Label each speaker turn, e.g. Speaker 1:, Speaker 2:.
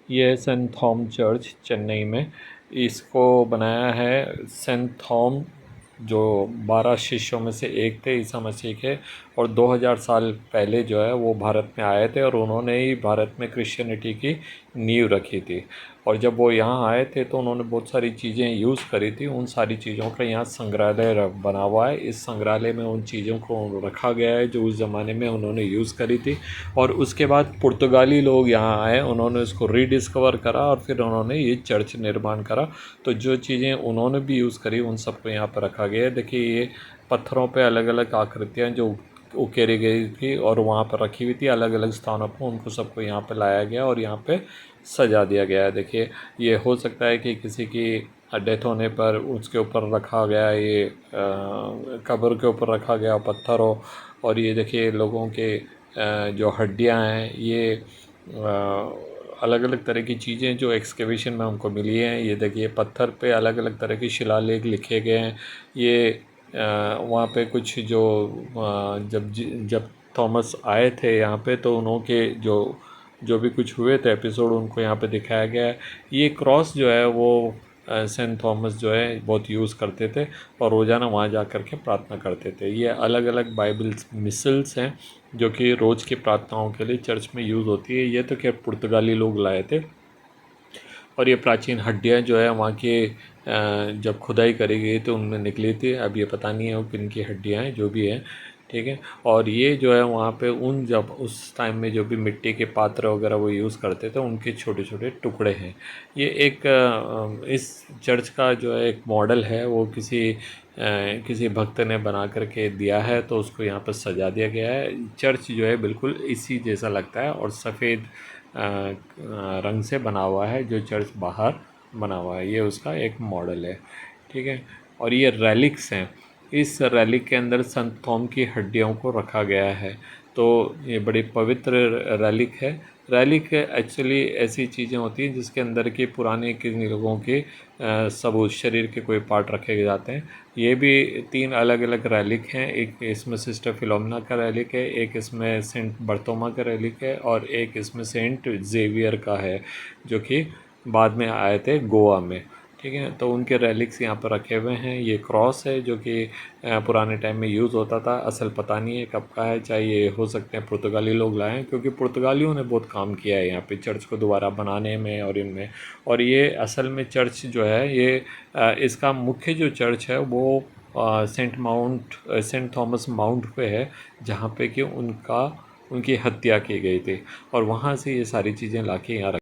Speaker 1: ये Saint थॉम church Chennai में, इसको बनाया है सेंट थॉम, जो 12 शिष्यों में से एक थे ईसा मसीह के, और 2000 साल पहले जो है वो भारत में आए थे और उन्होंने ही भारत में क्रिश्चियनिटी की नींव रखी थी। और जब वो यहाँ आए थे तो उन्होंने बहुत सारी चीज़ें यूज़ करी थी, उन सारी चीज़ों का यहाँ संग्रहालय बना हुआ है। इस संग्रहालय में उन चीज़ों को रखा गया है जो उस ज़माने में उन्होंने यूज़ करी थी। और उसके बाद पुर्तगाली लोग यहाँ आए, उन्होंने उसको रीडिस्कवर करा और फिर उन्होंने ये चर्च निर्माण करा। तो जो चीज़ें उन्होंने भी यूज़ करी उन सबको यहाँ पर रखा गया है। देखिए ये पत्थरों पे अलग अलग आकृतियाँ जो उकेरी गई थी और वहाँ पर रखी हुई थी अलग अलग स्थानों पर, उनको सबको यहाँ पे लाया गया और यहाँ पे सजा दिया गया है। देखिए ये हो सकता है कि किसी की डेथ होने पर उसके ऊपर रखा गया, ये कब्र के ऊपर रखा गया पत्थर हो। और ये देखिए लोगों के जो हड्डियां हैं, ये अलग अलग तरह की चीज़ें जो एक्सकेवेशन में हमको मिली हैं। ये देखिए पत्थर पे अलग अलग तरह के शिलालेख लिखे गए हैं। ये वहाँ पे कुछ जो जब थॉमस आए थे यहाँ पे तो उनके जो जो भी कुछ हुए थे एपिसोड उनको यहाँ पे दिखाया गया है। ये क्रॉस जो है वो सेंट थॉमस जो है बहुत यूज़ करते थे और रोज़ाना वहाँ जा कर के प्रार्थना करते थे। ये अलग अलग बाइबल मिसल्स हैं जो कि रोज़ की प्रार्थनाओं के लिए चर्च में यूज़ होती है। ये तो खैर पुर्तगाली लोग लाए थे। और ये प्राचीन हड्डियाँ जो है वहाँ के जब खुदाई करी गई तो उनमें निकली थी। अब ये पता नहीं है वो किन की हड्डियाँ हैं, जो भी हैं, ठीक है। और ये जो है वहाँ पे उन जब उस टाइम में जो भी मिट्टी के पात्र वगैरह वो यूज़ करते थे उनके छोटे छोटे टुकड़े हैं। ये एक इस चर्च का जो है एक मॉडल है, वो किसी भक्त ने बना करके दिया है तो उसको यहाँ पर सजा दिया गया है। चर्च जो है बिल्कुल इसी जैसा लगता है और सफ़ेद रंग से बना हुआ है जो चर्च बाहर बना हुआ है। ये उसका एक मॉडल है, ठीक है। और ये रेलिक्स हैं, इस रेलिक के अंदर संत थॉम की हड्डियों को रखा गया है। तो ये बड़ी पवित्र रेलिक है। रेलिक एक्चुअली ऐसी चीज़ें होती हैं जिसके अंदर के पुराने किन्हीं लोगों के सबूत, शरीर के कोई पार्ट रखे जाते हैं। ये भी 3 अलग अलग रेलिक हैं। एक इसमें सिस्टर फिलोमिना का रेलिक है, एक इसमें सेंट बर्थोमा का रेलिक है और एक इसमें सेंट जेवियर का है जो कि बाद में आए थे गोवा में, ठीक है। तो उनके रेलिक्स यहाँ पर रखे हुए हैं। ये क्रॉस है जो कि पुराने टाइम में यूज़ होता था, असल पता नहीं है कब का है, चाहे ये हो सकते हैं पुर्तगाली लोग लाएं क्योंकि पुर्तगालियों ने बहुत काम किया है यहाँ पे चर्च को दोबारा बनाने में और इनमें। और ये असल में चर्च जो है ये इसका मुख्य जो चर्च है वो सेंट थॉमस माउंट पे है, जहाँ पे कि उनकी हत्या की गई थी और वहाँ से ये सारी चीज़ें ला के यहाँ